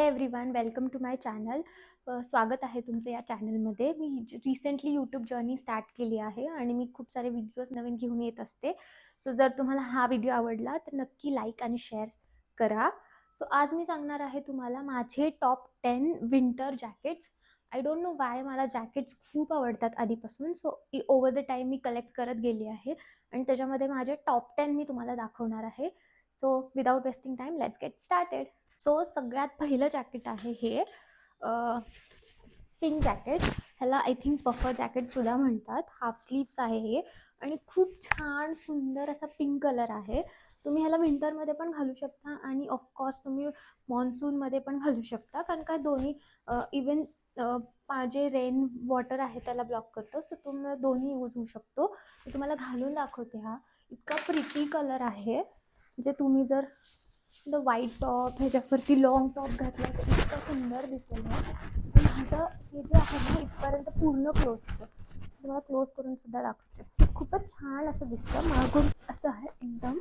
High everyone, welcome to my channel. स्वागत आहे तुमचं या चॅनलमध्ये. मी रिसेंटली यूट्यूब जर्नी स्टार्ट केली आहे आणि मी खूप सारे व्हिडिओज नवीन घेऊन येत असते. सो जर तुम्हाला हा व्हिडिओ आवडला तर नक्की लाईक आणि शेअर करा. सो आज मी सांगणार आहे तुम्हाला माझे top 10 winter jackets. I don't know Y, मला जॅकेट्स खूप आवडतात आधीपासून. So over the time me collect करत गेली आहे आणि त्याच्यामध्ये माझे टॉप 10 मी तुम्हाला दाखवणार आहे. So without wasting time, let's get started. So सगळ्यात पहिलं जॅकेट आहे हे पिंक जॅकेट. ह्याला आय थिंक पफर जॅकेट सुद्धा म्हणतात. हाफ स्लीव्स आहे हे आणि खूप छान सुंदर असा पिंक कलर आहे. तुम्ही ह्याला विंटरमध्ये पण घालू शकता आणि ऑफकोर्स तुम्ही मॉन्सूनमध्ये पण घालू शकता, कारण का दोन्ही इवन जे रेन वॉटर आहे त्याला ब्लॉक करतो. सो तुम्हाला दोन्ही यूज होऊ शकतो. मी तुम्हाला घालून दाखवते. हा इतका प्रिटी कलर आहे, जे तुम्ही जर व्हाईट टॉप ह्याच्यावरती लॉंग टॉप घातला तर इतकं सुंदर दिसेल. आणि माझं हे जे आहे ना, इथपर्यंत पूर्ण क्लोज होतं. तुम्हाला क्लोज करून सुद्धा दाखवते. खूपच छान असं दिसतं. मागून असं आहे एकदम.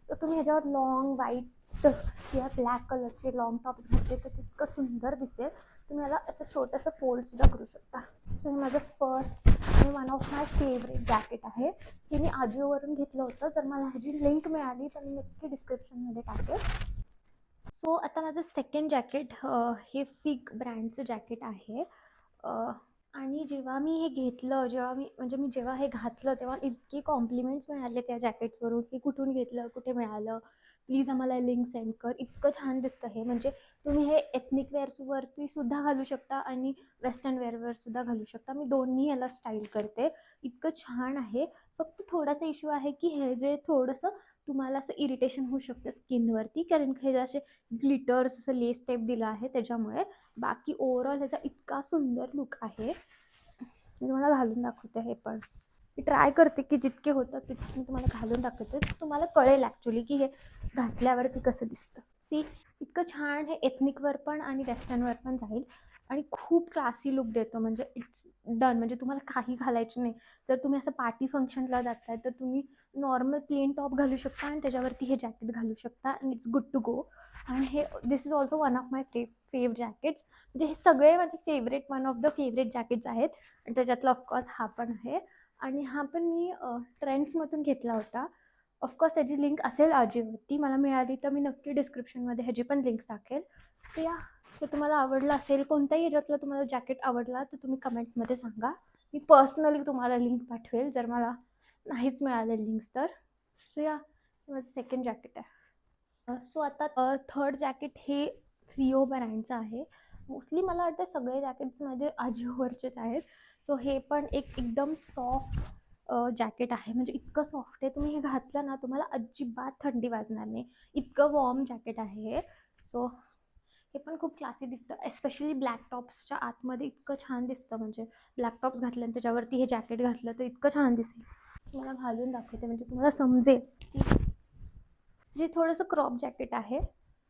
तर तुम्ही ह्याच्यावर लॉंग व्हाईट किंवा ब्लॅक कलरचे लॉंग टॉप्स घातले तर तितकं सुंदर दिसेल. तुम्ही याला असं छोटंसं फोल्डसुद्धा करू शकता. सो हे माझं फर्स्ट आणि one of my favourite jacket आहे. हे मी आजिओवरून घेतलं होतं. जर मला ह्याची लिंक मिळाली तर मी नक्की डिस्क्रिप्शनमध्ये टाकेल. सो आता माझं सेकंड जॅकेट हे फिग ब्रँडचं जॅकेट आहे. आणि जेव्हा मी हे घेतलं, जेव्हा हे घातलं तेव्हा इतके कॉम्प्लिमेंट्स मिळाले त्या जॅकेट्सवरून की कुठून घेतलं, कुठे मिळालं, प्लीज आम्हाला लिंक सेंड कर. इतकं छान दिसतं हे. म्हणजे तुम्ही हे एथनिक वेअर्सवरती सुद्धा घालू शकता आणि वेस्टर्न वेअरवर सुद्धा घालू शकता. मी दोन्ही याला स्टाईल करते. इतकं छान आहे. फक्त थोडासा इश्यू आहे की हे जे थोडंसं तुम्हाला असं इरिटेशन होऊ शकतं स्किनवरती, कारण हे असे ग्लिटर्स असं लेस टाईप दिलं आहे त्याच्यामुळे. बाकी ओव्हरऑल ह्याचा इतका सुंदर लुक आहे. मी तुम्हाला घालून दाखवते. हे पण मी ट्राय करते की जितके होतं तितके मी तुम्हाला घालून दाखवते. तुम्हाला कळेल ॲक्च्युली की हे घातल्यावरती कसं दिसतं. सी, इतकं छान हे एथनिकवर पण आणि वेस्टर्नवर पण जाईल आणि खूप क्लासी लुक देतो. म्हणजे इट्स डन. म्हणजे तुम्हाला काही घालायचं नाही. जर तुम्ही असं पार्टी फंक्शनला जाताय तर तुम्ही नॉर्मल प्लेन टॉप घालू शकता आणि त्याच्यावरती हे जॅकेट घालू शकता आणि इट्स गुड टू गो. आणि हे this is also one of my fav jackets. म्हणजे हे सगळे माझे favourite, one of the favourite jackets आहेत. आणि त्याच्यातलं ऑफकोर्स हा पण आहे. आणि हा पण मी ट्रेंड्समधून घेतला होता. ऑफकोर्स त्याची लिंक असेल आजिओवरती. मला मिळाली तर मी नक्की डिस्क्रिप्शनमध्ये ह्याची पण लिंक्स टाकेल. सो या, जर तुम्हाला आवडलं असेल, कोणत्याही ह्याच्यातलं तुम्हाला जॅकेट आवडला तर तुम्ही कमेंटमध्ये सांगा. मी पर्सनली तुम्हाला लिंक पाठवेल जर मला नाहीच मिळाले लिंक्स तर. सो या, माझं सेकंड जॅकेट आहे. सो आता थर्ड जॅकेट हे रिओ ब्रँडचं आहे. मोस्टली मला वाटतं सगळे जॅकेट्स माझे आजिओवरचेच आहेत. सो हे पण एकदम सॉफ्ट जॅकेट आहे. म्हणजे इतकं सॉफ्ट आहे, तुम्ही हे घातलं ना तुम्हाला अजिबात थंडी वाजणार नाही. इतकं वॉर्म जॅकेट आहे हे. सो हे पण खूप क्लासी दिसतं. एस्पेशली ब्लॅक टॉप्सच्या आतमध्ये इतकं छान दिसतं. म्हणजे ब्लॅक टॉप्स घातले आणि त्याच्यावरती हे जॅकेट घातलं तर इतकं छान दिसेल. तुम्हाला घालून दाखवते म्हणजे तुम्हाला समजेल. जे थोडंसं क्रॉप जॅकेट आहे.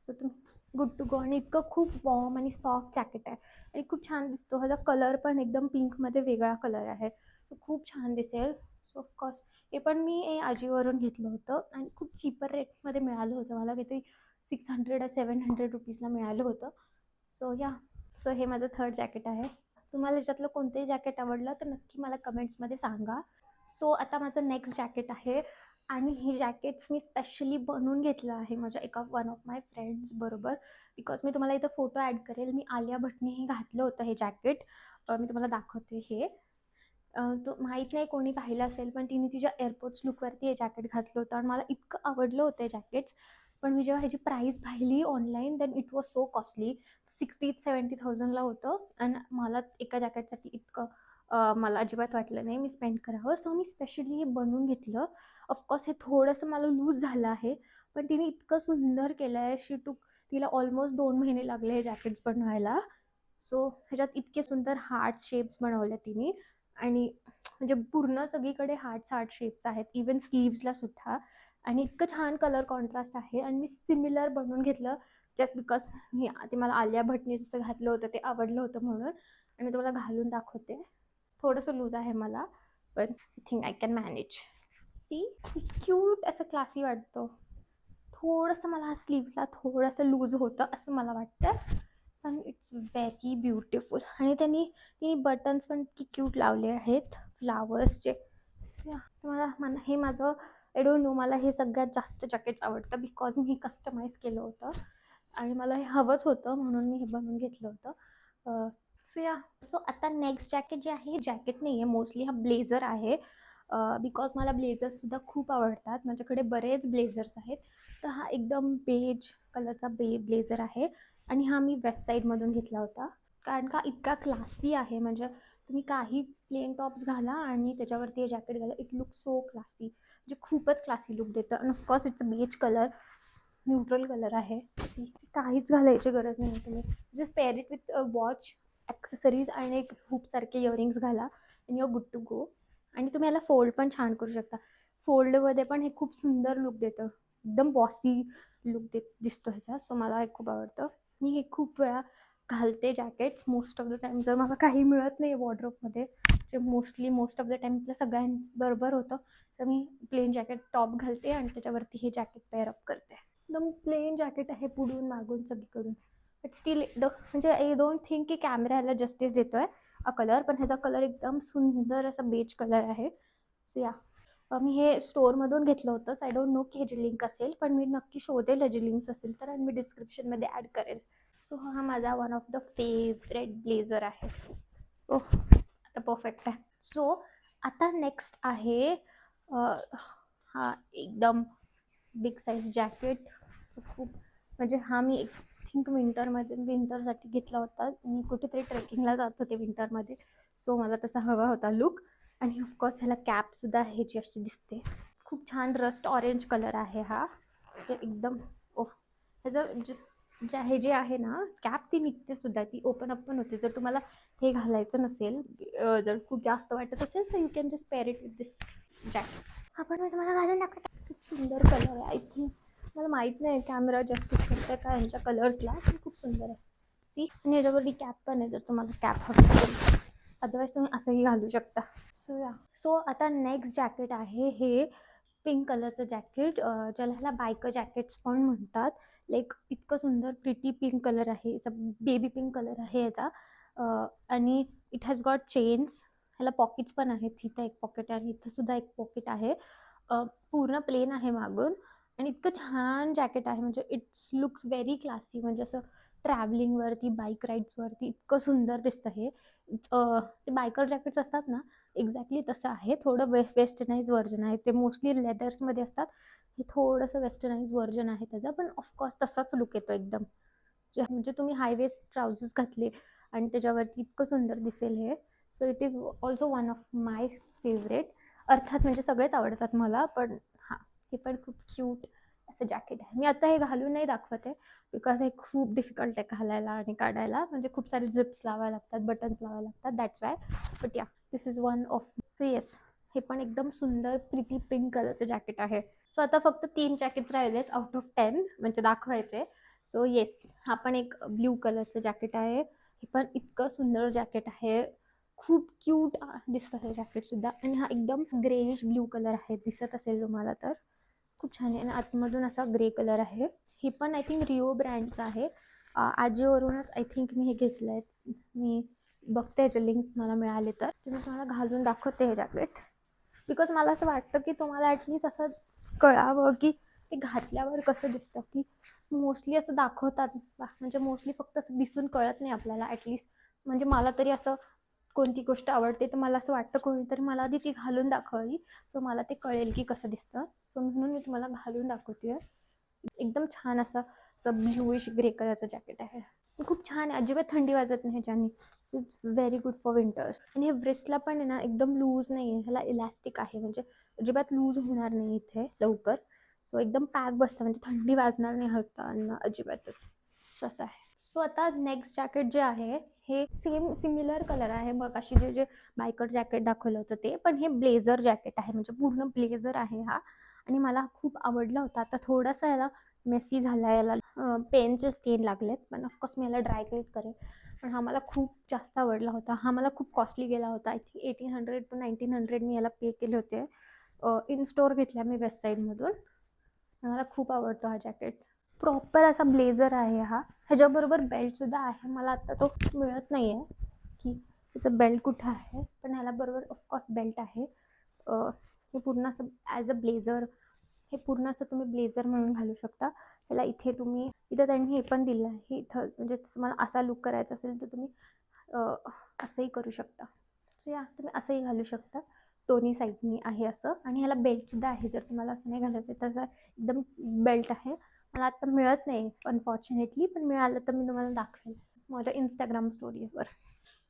सो तुम्ही गुड टू गो. आणि इतकं खूप वॉर्म आणि सॉफ्ट जॅकेट आहे आणि खूप छान दिसतो. ह्याचा कलर पण एकदम पिंकमध्ये वेगळा कलर आहे. सो खूप छान दिसेल. सो ऑफकोर्स हे पण मी आजिओवरून घेतलं होतं आणि खूप चीपर रेटमध्ये मिळालं होतं. मला काहीतरी 600 or 700 रुपीजला मिळालं होतं. सो या, सो हे माझं थर्ड जॅकेट आहे. तुम्हाला याच्यातलं कोणतंही जॅकेट आवडलं तर नक्की मला कमेंट्समध्ये सांगा. सो आता माझं नेक्स्ट जॅकेट आहे आणि हे जॅकेट्स मी स्पेशली बनवून घेतलं आहे माझ्या एका वन ऑफ माय फ्रेंड्स बरोबर. बिकॉज मी तुम्हाला इथं फोटो ॲड करेल. मी आलिया भट्टने हे घातलं होतं हे जॅकेट. मी तुम्हाला दाखवते हे. तो माहीत नाही कोणी पाहिलं असेल, पण तिने तिच्या एअरपोर्ट्स लुकवरती हे जॅकेट घातलं होतं आणि मला इतकं आवडलं होतं हे जॅकेट्स. पण मी जेव्हा ह्याची प्राईस पाहिली online then it was so costly. 60,000-70,000ला होतं आणि मला एका जॅकेटसाठी इतकं मला अजिबात वाटलं नाही मी स्पेंड करावं. सो मी स्पेशली हे बनवून घेतलं. ऑफकोर्स हे थोडंसं मला लूज झालं आहे, पण तिने इतकं सुंदर केलं आहे. तिला ऑलमोस्ट 2 महिने लागले हे जॅकेट्स बनवायला. सो ह्याच्यात इतके सुंदर हार्ट शेप्स बनवले तिने आणि म्हणजे पूर्ण सगळीकडे हार्ट शेप्स आहेत, इवन स्लीव्सला सुद्धा. आणि इतकं छान कलर कॉन्ट्रास्ट आहे आणि मी सिमिलर बनवून घेतलं जस्ट बिकॉज ते मला आलिया भट्टने जसं घातलं होतं ते आवडलं होतं म्हणून. आणि तुम्हाला घालून दाखवते. थोडंसं लूज आहे मला, पण I think I can manage. See, cute असं क्लासी वाटतं. थोडंसं मला स्लीव्सला थोडंसं लूज होतं असं मला वाटतं. पण इट्स व्हेरी ब्युटिफुल. आणि तिने बटन्स पण इतकी क्यूट लावले आहेत फ्लावर्सचे. मला हे माझं आय डोंट नो, मला हे सगळ्यात जास्त जॅकेट्स आवडतं बिकॉज मी कस्टमाइज केलं होतं आणि मला हे हवंच होतं म्हणून मी हे बनवून घेतलं होतं. सो या, सो आता नेक्स्ट जॅकेट जे आहे हे जॅकेट नाही आहे, मोस्टली हा ब्लेझर आहे. बिकॉज मला ब्लेझर्ससुद्धा खूप आवडतात, माझ्याकडे बरेच ब्लेझर्स आहेत. तर हा एकदम बेज कलरचा ब्लेझर आहे आणि हा मी वेस्ट साईडमधून घेतला होता कारण का इतका क्लासी आहे. म्हणजे तुम्ही काही प्लेन टॉप्स घाला आणि त्याच्यावरती हे जॅकेट घाला, इट लुक सो क्लासी, म्हणजे खूपच क्लासी लुक देतं. आणि of course it's beige colour, neutral colour आहे. काहीच घालायची गरज नाही, तुम्ही just pair it with watch, accessories आणि एक हुपसारखे इयरिंग्स घाला आणि युअर गुड टू गो. आणि तुम्ही याला फोल्ड पण छान करू शकता. फोल्डमध्ये पण हे खूप सुंदर लुक देतं, एकदम बॉसी लुक दिसतो ह्याचा. सो मला हे खूप आवडतं. मी हे खूप वेळा घालते jackets most of the time. जर मला काही मिळत नाही वॉर्डरोबमध्ये, जे मोस्ट ऑफ द टाईम आपल्या सगळ्यांबरोबर होतं, तर मी प्लेन जॅकेट टॉप घालते आणि त्याच्यावरती हे जॅकेट पेअर अप करते. एकदम प्लेन जॅकेट आहे पुढून मागून सगळीकडून, बट स्टील म्हणजे आय डोंट थिंक की कॅमेरा ह्याला जस्टिस देतोय कलर, पण ह्याचा कलर एकदम सुंदर असा बेज कलर आहे. सो या, मी हे स्टोअरमधून घेतलं होतं. आय डोंट नो की ह्याची लिंक असेल, पण मी नक्की शोधेल ह्याची लिंक्स असेल तर, आणि मी डिस्क्रिप्शनमध्ये ॲड करेल. सो हा माझा one of the favourite blazer आहे. ओह, आता परफेक्ट आहे. सो आता नेक्स्ट आहे हा एकदम बिग साईज जॅकेट. खूप म्हणजे हा मी थिंक विंटरसाठी घेतला होता. मी कुठेतरी ट्रेकिंगला जात होते विंटरमध्ये, सो मला तसा हवा होता लुक. आणि ऑफकोर्स ह्याला कॅपसुद्धा ह्याची अशी दिसते, खूप छान रस्ट ऑरेंज कलर आहे हा, जे एकदम ह्याचं हे जे आहे ना कॅप, ती निघते सुद्धा, ती ओपन अप पण होते. जर तुम्हाला हे घालायचं नसेल, जर खूप जास्त वाटत असेल, तर you can just pair it with this jacket. हा पण मी तुम्हाला घालून दाखवते. खूप सुंदर कलर आहे. आय थिंक, मला माहीत नाही कॅमेरा जस्टिस करते का ह्यांच्या कलर्सला, पण खूप सुंदर आहे. सी, आणि ह्याच्यावरती कॅप पण आहे, जर तुम्हाला कॅप हवी असेल, अदरवाईज तुम्ही असंही घालू शकता. सो आता नेक्स्ट जॅकेट आहे हे पिंक कलरचं जॅकेट, ज्याला ह्याला बायकर जॅकेट्स पण म्हणतात. लाईक इतकं सुंदर प्रिटी पिंक कलर आहे, बेबी पिंक कलर आहे याचा. आणि इट हॅज गॉट चेन्स, ह्याला पॉकेट्स पण आहेत. इथं एक पॉकेट आहे, इथं सुद्धा एक पॉकेट आहे. पूर्ण प्लेन आहे मागून, आणि इतकं छान जॅकेट आहे, म्हणजे इट्स लुक्स व्हेरी क्लासी. म्हणजे असं ट्रॅव्हलिंगवरती, बाईक राईड्सवरती इतकं सुंदर दिसतं हे. ते बायकर जॅकेट्स असतात ना, एक्झॅक्टली तसं आहे. थोडं वेस्टर्नाइज व्हर्जन आहे, ते मोस्टली लेदर्समध्ये असतात. हे थोडंसं वेस्टर्नाइज व्हर्जन आहे त्याचं, पण ऑफकोर्स तसाच लुक येतो एकदम. म्हणजे तुम्ही हायवेस्ट ट्राउझर्स घातले आणि त्याच्यावरती इतकं सुंदर दिसेल हे. So it is also one of my favourite. अर्थात म्हणजे सगळेच आवडतात मला, पण हां, हे पण खूप क्यूट असं जॅकेट आहे. मी आता हे घालून नाही दाखवते बिकॉज हे खूप डिफिकल्ट आहे घालायला आणि काढायला. म्हणजे खूप सारे जिप्स लावायला लागतात, बटन्स लावायला लागतात, that's why. But yeah, this is one of. So yes, हे पण एकदम सुंदर प्रिटी पिंक कलरचं जॅकेट आहे. सो आता फक्त 3 जॅकेट्स राहिलेत आउट ऑफ 10 म्हणजे दाखवायचे. सो येस, हा पण एक ब्ल्यू कलरचं जॅकेट आहे. हे पण इतकं सुंदर जॅकेट आहे, खूप क्यूट दिसतं हे जॅकेटसुद्धा. आणि हा एकदम ग्रेइश ब्ल्यू कलर आहे, दिसत असेल तुम्हाला तर. खूप छान आहे, आणि आतमधून असा ग्रे कलर आहे. हे पण आय थिंक रिओ ब्रँडचं आहे. आजिओवरूनच आय थिंक मी हे घेतलं आहे. मी बघते ह्याचे लिंक्स मला मिळाले तर मी तुम्हाला घालून दाखवते हे जॅकेट. बिकॉज मला असं वाटतं की तुम्हाला ॲटलिस्ट असं कळावं की ते घातल्यावर कसं दिसतं. की मोस्टली असं दाखवतात, म्हणजे मोस्टली फक्त असं दिसून कळत नाही आपल्याला. ॲटलिस्ट म्हणजे मला तरी असं कोणती गोष्ट आवडते तर मला असं वाटतं कोणीतरी मला आधी ती घालून दाखवावी, सो मला ते कळेल की कसं दिसतं. सो म्हणून मी तुम्हाला घालून दाखवते. एकदम छान असं ब्ल्यूइश ग्रे कलरचं जॅकेट आहे. खूप छान आहे, अजिबात थंडी वाजत नाही ह्याच्याने. So it's very good for winters. आणि हे ब्रेस्टला पण आहे ना, एकदम लूज नाही आहे, ह्याला इलॅस्टिक आहे, म्हणजे अजिबात लूज होणार नाही इथे लवकर. सो एकदम पॅक बसतं, म्हणजे थंडी वाजणार नाही हातांना अजिबातच. तसं आहे. सो आता नेक्स्ट जॅकेट जे आहे हे सिमिलर कलर आहे. मग अशी जे बायकर जॅकेट दाखवलं होतं ते, पण हे ब्लेझर जॅकेट आहे, म्हणजे पूर्ण ब्लेझर आहे हा. आणि मला खूप आवडला होता. आता थोडासा याला मेसी झाला, याला पेनचे स्टेन लागलेत, पण ऑफकोर्स मी याला ड्राय क्लीन करेन. पण हा मला खूप जास्त आवडला होता. हा मला खूप कॉस्टली गेला होता. आय थिंक 1800 to 1900 मी याला पे केले होते. इन स्टोअर घेतल्या मी वेस्ट साईडमधून. मला खूप आवडतो हा जॅकेट. प्रॉपर असा ब्लेझर आहे हा. ह्याच्याबरोबर बेल्टसुद्धा आहे. मला आता तो मिळत नाही आहे की त्याचं बेल्ट कुठं आहे, पण ह्याला बरोबर ऑफकोर्स बेल्ट आहे. हे पूर्ण असं ॲज अ ब्लेझर, हे पूर्ण असं तुम्ही ब्लेझर म्हणून घालू शकता. ह्याला इथे तुम्ही, इथं त्यांनी हे पण दिलं आहे इथं, म्हणजे तुम्हाला असा लुक करायचा असेल तर तुम्ही असंही करू शकता. सो या तुम्ही असंही घालू शकता. दोन्ही साईडनी आहे असं, आणि ह्याला बेल्टसुद्धा आहे. जर तुम्हाला असं नाही घालायचं तर असं एकदम बेल्ट आहे. मला आता मिळत नाही अनफॉर्च्युनेटली, पण मिळालं तर मी तुम्हाला दाखवेल माझ्या इंस्टाग्राम स्टोरीजवर.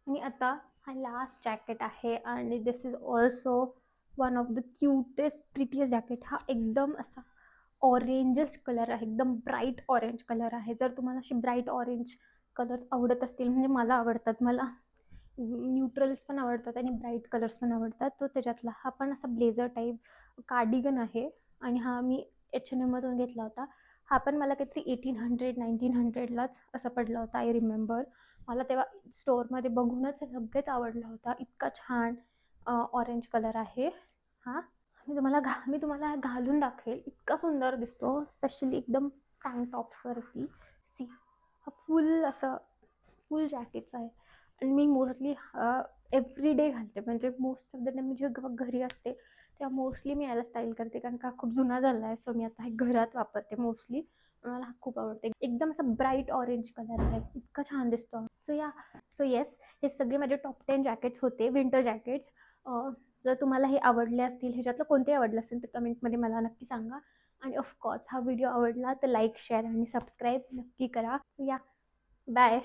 आणि आता हा लास्ट जॅकेट आहे, आणि this is also one of the cutest prettiest jacket. हा एकदम असा ऑरेंजस कलर आहे, एकदम ब्राईट ऑरेंज कलर आहे. जर तुम्हाला अशी ब्राईट ऑरेंज कलर्स आवडत असतील, म्हणजे मला आवडतात, मला न्यूट्रल्स पण आवडतात आणि ब्राईट कलर्स पण आवडतात, तो त्याच्यातला हा पण असा ब्लेझर टाईप कार्डिगन आहे. आणि हा मी H&Mमधून घेतला होता. हा पण मला काहीतरी 1800-1900लाच असा पडला होता, आय रिमेंबर. मला तेव्हा स्टोअरमध्ये बघूनच लगेच आवडला होता. इतका छान ऑरेंज कलर आहे हा. मी तुम्हाला घालून दाखवेल, इतका सुंदर दिसतो, स्पेशली एकदम टँक टॉप्सवरती. सी, हा फुल जॅकेट्स आहे. आणि मी मोस्टली एव्हरी डे घालते, म्हणजे मोस्ट ऑफ द टाईम मी जेव्हा घरी असते तेव्हा मोस्टली मी याला स्टाईल करते, कारण का खूप जुना झाला आहे. सो मी आता हे घरात वापरते मोस्टली. मला हा खूप आवडते. एकदम असं ब्राईट ऑरेंज कलर आहे, इतका छान दिसतो. सो येस, हे सगळे माझे टॉप 10 जॅकेट्स होते, विंटर जॅकेट्स. जर तुम्हाला हे आवडले असतील, ह्याच्यातलं कोणतेही आवडलं असेल तर कमेंटमध्ये मला नक्की सांगा. आणि ऑफकोर्स हा व्हिडिओ आवडला तर लाईक, शेअर आणि सबस्क्राईब नक्की करा. सो या, बाय.